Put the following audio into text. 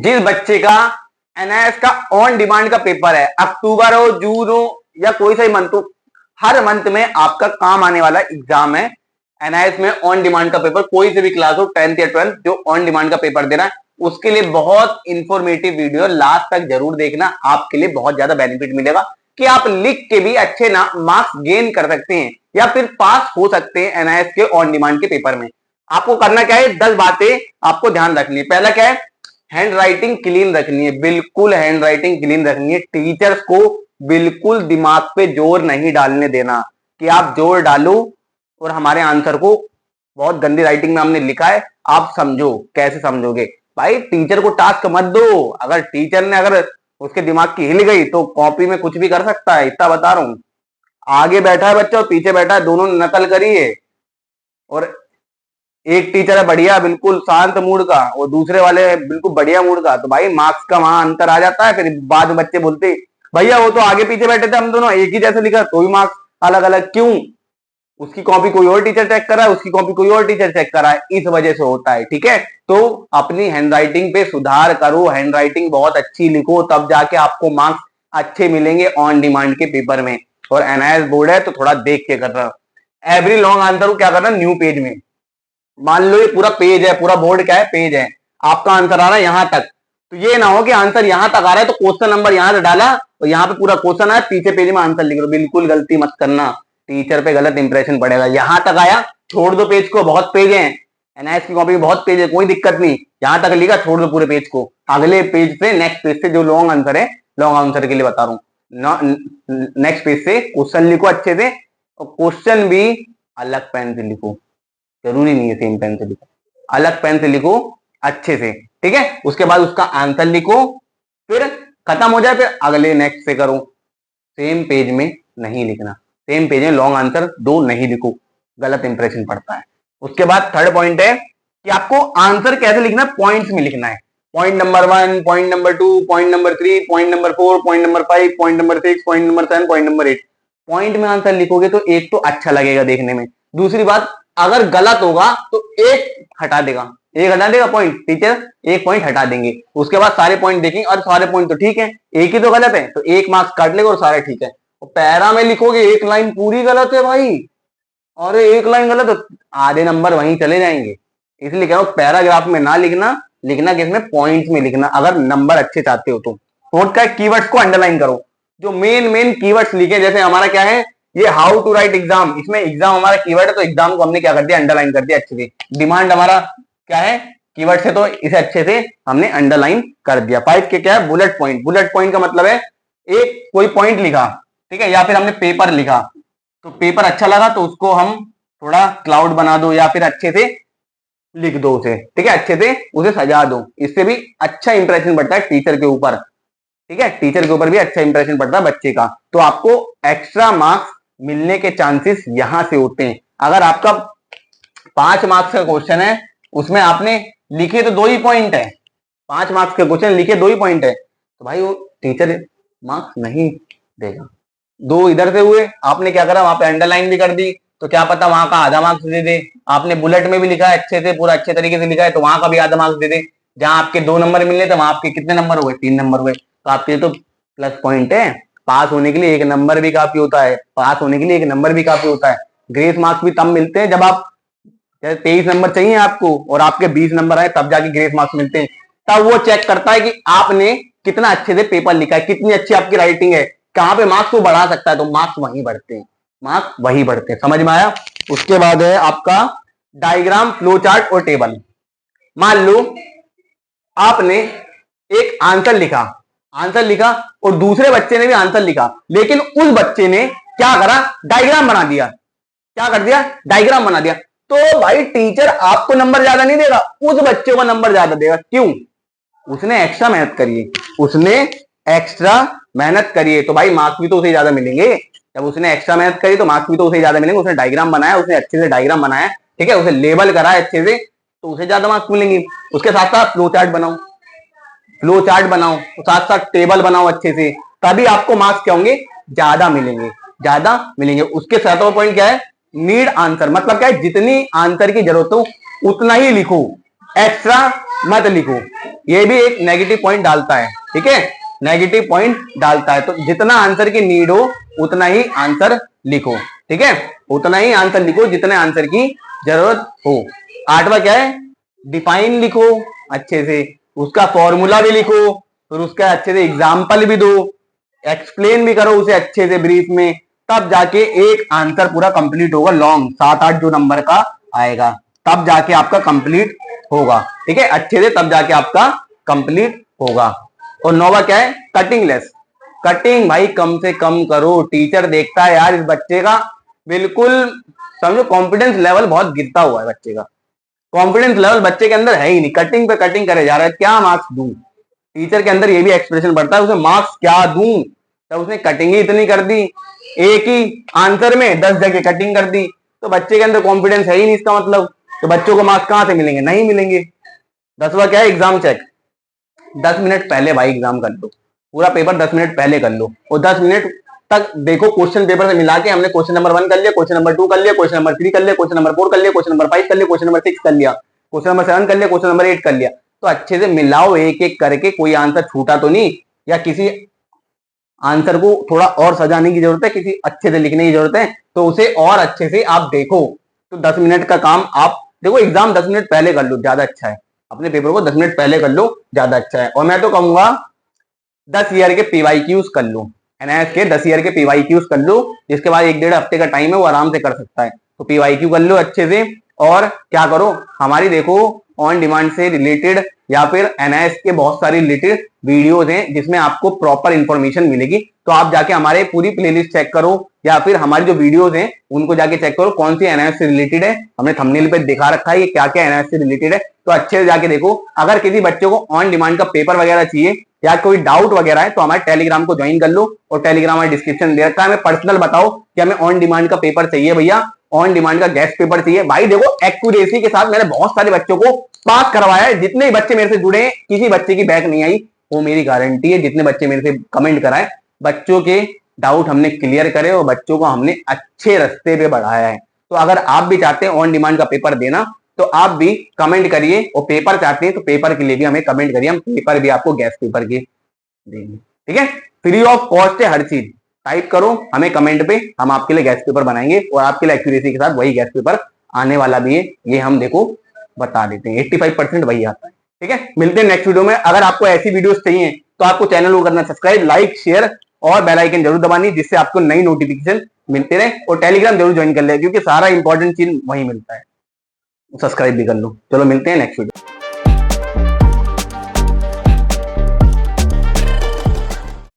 जिस बच्चे का एनआईएस का ऑन डिमांड का पेपर है, अक्टूबर हो, जून हो या कोई सा ही मंथ हो, हर मंथ में आपका काम आने वाला एग्जाम है एनआईएस में ऑन डिमांड का पेपर। कोई से भी क्लास हो, 10th या 12th, जो ऑन डिमांड का पेपर दे रहा है, उसके लिए बहुत इंफॉर्मेटिव वीडियो लास्ट तक जरूर देखना। आपके लिए बहुत ज्यादा बेनिफिट मिलेगा कि आप लिख के भी अच्छे ना मार्क्स गेन कर सकते हैं या फिर पास हो सकते हैं एनआईएस के ऑन डिमांड के पेपर में। आपको करना क्या है, 10 बातें आपको ध्यान रखनी है। पहला क्या है, हैंड राइटिंग क्लीन रखनी है, बिल्कुल हैंड राइटिंग क्लीन रखनी है। टीचर्स को बिल्कुल दिमाग पे जोर नहीं डालने देना कि आप जोर डालो और हमारे आंसर को बहुत गंदी राइटिंग में हमने लिखा है, आप समझो। कैसे समझोगे भाई, टीचर को टास्क मत दो। अगर टीचर ने अगर उसके दिमाग की हिल गई तो कॉपी में कुछ भी कर सकता है, इतना बता रहा हूं। आगे बैठा है बच्चा और पीछे बैठा है, दोनों ने नकल करी है। और एक टीचर है बढ़िया बिल्कुल शांत मूड का और दूसरे वाले बिल्कुल बढ़िया मूड का, तो भाई मार्क्स का वहां अंतर आ जाता है। फिर बाद में बच्चे बोलते भैया वो तो आगे पीछे बैठे थे, हम दोनों एक ही जैसे लिखा तो भी मार्क्स अलग अलग क्यों? उसकी कॉपी कोई और टीचर चेक कर रहा है, उसकी कॉपी कोई और टीचर चेक कर रहा है, इस वजह से होता है। ठीक है, तो अपनी हैंडराइटिंग पे सुधार करो, हैंडराइटिंग बहुत अच्छी लिखो, तब जाके आपको मार्क्स अच्छे मिलेंगे ऑन डिमांड के पेपर में। और एनआईएस बोर्ड है तो थोड़ा देख के कर रहा। एवरी लॉन्ग आंसर को क्या करना, न्यू पेज में। मान लो ये पूरा पेज है, पूरा बोर्ड क्या है, पेज है, आपका आंसर आ रहा है यहां तक, तो ये ना हो कि आंसर यहां तक आ रहा है तो क्वेश्चन नंबर यहां से डाला और यहाँ पे पूरा क्वेश्चन आया, पीछे पेज में आंसर लिख लो। बिल्कुल गलती मत करना, टीचर पे गलत इंप्रेशन पड़ेगा। यहां तक आया, छोड़ दो पेज को, बहुत पेज है एनआईएस की कॉपी में, बहुत पेज है, कोई दिक्कत नहीं। यहां तक लिखा, छोड़ दो पूरे पेज को, अगले पेज से नेक्स्ट पेज से जो लॉन्ग आंसर है, लॉन्ग आंसर के लिए बता रहा हूँ, नेक्स्ट पेज से क्वेश्चन लिखो अच्छे से, और क्वेश्चन भी अलग पेन से लिखो, जरूरी नहीं है सेम पेन से लिखो, अलग पेन से लिखो अच्छे से। ठीक है, उसके बाद उसका आंसर लिखो, फिर खत्म हो जाए, फिर अगले नेक्स्ट से करो। सेम पेज में नहीं लिखना, सेम पेज में लॉन्ग आंसर दो नहीं लिखो, गलत इंप्रेशन पड़ता है। उसके बाद थर्ड पॉइंट है कि आपको आंसर कैसे लिखना है, पॉइंट्स में लिखना है। Point number 1, point number 2, point number 3, point number 4, point number 5, point number 6, point number 7, point number 8। Point में आंसर लिखोगे तो एक तो अच्छा लगेगा देखने में, दूसरी बात अगर गलत होगा तो एक हटा देगा, एक हटा देगा पॉइंट, टीचर एक पॉइंट हटा देंगे। उसके बाद सारे पॉइंट देखेंगे और सारे पॉइंट तो ठीक है, एक ही तो गलत है तो एक मार्क्स काट लेगा और सारे ठीक है। और पैरा में लिखोगे एक लाइन पूरी गलत है भाई, और एक लाइन गलत तो आधे नंबर वहीं चले जाएंगे। इसलिए कह रहा हूं पैराग्राफ में ना लिखना, लिखना किसमें, पॉइंट्स में लिखना, अगर नंबर अच्छे चाहते हो तो। नोट का कीवर्ड्स को अंडरलाइन करो, जो मेन मेन कीवर्ड्स लिखे। जैसे हमारा क्या है, ये हाउ टू राइट एग्जाम, इसमें एग्जाम हमारा कीवर्ड है तो एग्जाम को हमने क्या कर दिया, अंडरलाइन कर दिया अच्छे से। डिमांड हमारा क्या है, कीवर्ड से, तो इसे अच्छे से हमने अंडरलाइन कर दिया। 5 के क्या है, बुलेट पॉइंट। बुलेट पॉइंट का मतलब है एक कोई पॉइंट लिखा, ठीक है, या फिर हमने पेपर लिखा, तो पेपर अच्छा लगा तो उसको हम थोड़ा क्लाउड बना दो या फिर अच्छे से लिख दो उसे, ठीक है, अच्छे से उसे सजा दो, इससे भी अच्छा इंप्रेशन बढ़ता है टीचर के ऊपर। ठीक है, टीचर के ऊपर भी अच्छा इंप्रेशन पड़ता है बच्चे का, तो आपको एक्स्ट्रा मार्क्स मिलने के चांसेस यहां से होते हैं। अगर आपका 5 मार्क्स का क्वेश्चन है, उसमें आपने लिखे तो 2 ही पॉइंट है, 5 मार्क्स का क्वेश्चन लिखे 2 ही पॉइंट है, तो भाई वो टीचर मार्क्स नहीं देगा। 2 इधर से हुए, आपने क्या करा, वहां पे अंडरलाइन भी कर दी, तो क्या पता वहां का आधा मार्क्स दे दे। आपने बुलेट में भी लिखा है अच्छे से, पूरा अच्छे तरीके से लिखा है, तो वहां का भी आधा मार्क्स दे दे। जहां आपके 2 नंबर मिलने थे वहां आपके कितने नंबर हुए, 3 नंबर हुए, तो आपके तो प्लस पॉइंट है। पास होने के लिए 1 नंबर भी काफी होता है, पास होने के लिए 1 नंबर भी काफी होता है। ग्रेस मार्क्स भी तब मिलते हैं जब आप, जैसे 23 नंबर चाहिए आपको और आपके 20 नंबर आए, तब जाके ग्रेस मार्क्स मिलते हैं। तब वो चेक करता है कि आपने कितना अच्छे से पेपर लिखा है, कितनी अच्छी आपकी राइटिंग है, कहां पे मार्क्स को बढ़ा सकता है, तो मार्क्स वहीं बढ़ते हैं, मार्क्स वही बढ़ते हैं। समझ में आया? उसके बाद है आपका डायग्राम, फ्लो चार्ट और टेबल। मान लो आपने एक आंसर लिखा, आंसर लिखा और दूसरे बच्चे ने भी आंसर लिखा, लेकिन उस बच्चे ने क्या करा, डायग्राम बना दिया। क्या कर दिया, डायग्राम बना दिया। तो भाई टीचर आपको नंबर ज्यादा नहीं देगा, उस बच्चे को नंबर ज्यादा देगा। क्यों? उसने एक्स्ट्रा मेहनत करी है, उसने एक्स्ट्रा मेहनत करी है, तो भाई मार्क्स भी तो उसे ज्यादा मिलेंगे। जब उसने एक्स्ट्रा मेहनत करी तो मार्क्स भी तो उसे ज्यादा मिलेंगे। उसने डायग्राम बनाया, उसने अच्छे से डायग्राम बनाया, ठीक है, उसे लेबल करा है अच्छे से, तो उसे ज्यादा मार्क्स मिलेंगे। उसके साथ साथ फ्लो चार्ट बनाओ, फ्लो चार्ट बनाओ, साथ साथ टेबल बनाओ अच्छे से, तभी आपको मार्क्स क्या होंगे, ज्यादा मिलेंगे, ज्यादा मिलेंगे। उसके 7वां पॉइंट क्या है, नीड आंसर। मतलब क्या है, जितनी आंसर की जरूरत हो उतना ही लिखो, एक्स्ट्रा मत लिखो, ये भी एक नेगेटिव पॉइंट डालता है, ठीक है, नेगेटिव पॉइंट डालता है। तो जितना आंसर की नीड हो उतना ही आंसर लिखो, ठीक है, उतना ही आंसर लिखो जितने आंसर की जरूरत हो। 8वां क्या है, डिफाइन लिखो अच्छे से, उसका फॉर्मूला भी लिखो, फिर उसका अच्छे से एग्जाम्पल भी दो, एक्सप्लेन भी करो उसे अच्छे से ब्रीफ में, तब जाके एक आंसर पूरा कंप्लीट होगा। लॉन्ग 7-8 जो नंबर का आएगा तब जाके आपका कंप्लीट होगा, ठीक है, अच्छे से तब जाके आपका कंप्लीट होगा। और 9वां क्या है, कटिंग लेस। कटिंग भाई कम से कम करो, टीचर देखता है यार इस बच्चे का बिल्कुल समझो कॉन्फिडेंस लेवल बहुत गिरता हुआ है बच्चे का, कॉन्फिडेंस लेवल बच्चे के अंदर है ही नहीं, कटिंग पे कटिंग करे जा रहा है, क्या मार्क्स दूं। टीचर के अंदर ये भी एक्सप्रेशन बढ़ता है उसे मार्क्स क्या दूं, तो उसने कटिंग ही इतनी कर दी, एक ही आंसर में 10 जगह कटिंग कर दी, तो बच्चे के अंदर कॉन्फिडेंस है ही नहीं इसका मतलब, तो बच्चों को मार्क्स कहां से मिलेंगे, नहीं मिलेंगे। 10वां क्या है, एग्जाम चेक। 10 मिनट पहले भाई एग्जाम कर लो, पूरा पेपर 10 मिनट पहले कर लो, और 10 मिनट तक देखो क्वेश्चन पेपर से मिला के हमने क्वेश्चन नंबर 1 कर लिया, क्वेश्चन नंबर 2 कर लिया, क्वेश्चन नंबर 3 कर लिया, क्वेश्चन नंबर 4 कर लिया, क्वेश्चन नंबर 5 कर लिया, क्वेश्चन नंबर 6 कर लिया, क्वेश्चन नंबर 7 कर लिया, क्वेश्चन नंबर 8 कर लिया। तो अच्छे से मिलाओ एक एक करके, कोई आंसर छूटा तो नहीं, या किसी आंसर को थोड़ा और सजाने की जरूरत है, किसी अच्छे से लिखने की जरूरत है, तो उसे और अच्छे से आप देखो। तो 10 मिनट का काम आप देखो, एग्जाम 10 मिनट पहले कर लो ज्यादा अच्छा है, अपने पेपर को 10 मिनट पहले कर लो ज्यादा अच्छा है। और मैं तो कहूंगा 10 ईयर के पीवाईक्यूज कर लो, एनआईएस के 10 ईयर के पीवाईक्यूज कर लो, जिसके बाद 1-1.5 हफ्ते का टाइम है, वो आराम से कर सकता है। तो पीवाईक्यू कर लो अच्छे से, और क्या करो, हमारी देखो ऑन डिमांड से रिलेटेड या फिर एनआईएस के बहुत सारे रिलेटेड वीडियोस हैं जिसमें आपको प्रॉपर इंफॉर्मेशन मिलेगी। तो आप जाके हमारे पूरी प्लेलिस्ट चेक करो, या फिर हमारी जो वीडियोस हैं उनको जाके चेक करो कौन सी एनआईएस से रिलेटेड है, हमने थंबनेल पे दिखा रखा है ये क्या क्या एनआईएस से रिलेटेड है। तो अच्छे से जाके देखो। अगर किसी बच्चे को ऑन डिमांड का पेपर वगैरह चाहिए या कोई डाउट वगैरह है तो हमारे टेलीग्राम को ज्वाइन कर लो, और टेलीग्राम में डिस्क्रिप्शन दे रखा है, हमें पर्सनल बताओ कि हमें ऑन डिमांड का पेपर चाहिए भैया, ऑन डिमांड का गेस्ट पेपर चाहिए। भाई देखो एक्यूरेसी के साथ मैंने बहुत सारे बच्चों को पास करवाया है, जितने भी बच्चे मेरे से जुड़े हैं किसी बच्चे की बैक नहीं आई, वो मेरी गारंटी है। जितने बच्चे मेरे से कमेंट कराए, बच्चों के डाउट हमने क्लियर करे और बच्चों को हमने अच्छे रास्ते पे बढ़ाया है। तो अगर आप भी चाहते हैं ऑन डिमांड का पेपर देना तो आप भी कमेंट करिए, और पेपर चाहते हैं तो पेपर के लिए भी हमें कमेंट करिए, हम पेपर भी आपको गेस्ट पेपर के देंगे, ठीक है, फ्री ऑफ कॉस्ट है हर चीज। टाइप करो हमें कमेंट पे, हम आपके लिए गेस्ट पेपर बनाएंगे, और आपके लिए एक्यूरेसी के साथ वही गेस्ट पेपर आने वाला भी है, ये हम देखो बता देते हैं, 85% वही आता है, ठीक है। मिलते हैं नेक्स्ट वीडियो में। अगर आपको ऐसी वीडियोस चाहिए तो आपको चैनल को करना सब्सक्राइब, लाइक, शेयर और बेल आइकन जरूर दबानी, जिससे आपको नई नोटिफिकेशन मिलते रहे। और टेलीग्राम जरूर ज्वाइन कर ले, क्योंकि सारा इंपॉर्टेंट चीज वही मिलता है। सब्सक्राइब भी कर लो। चलो मिलते हैं नेक्स्ट वीडियो।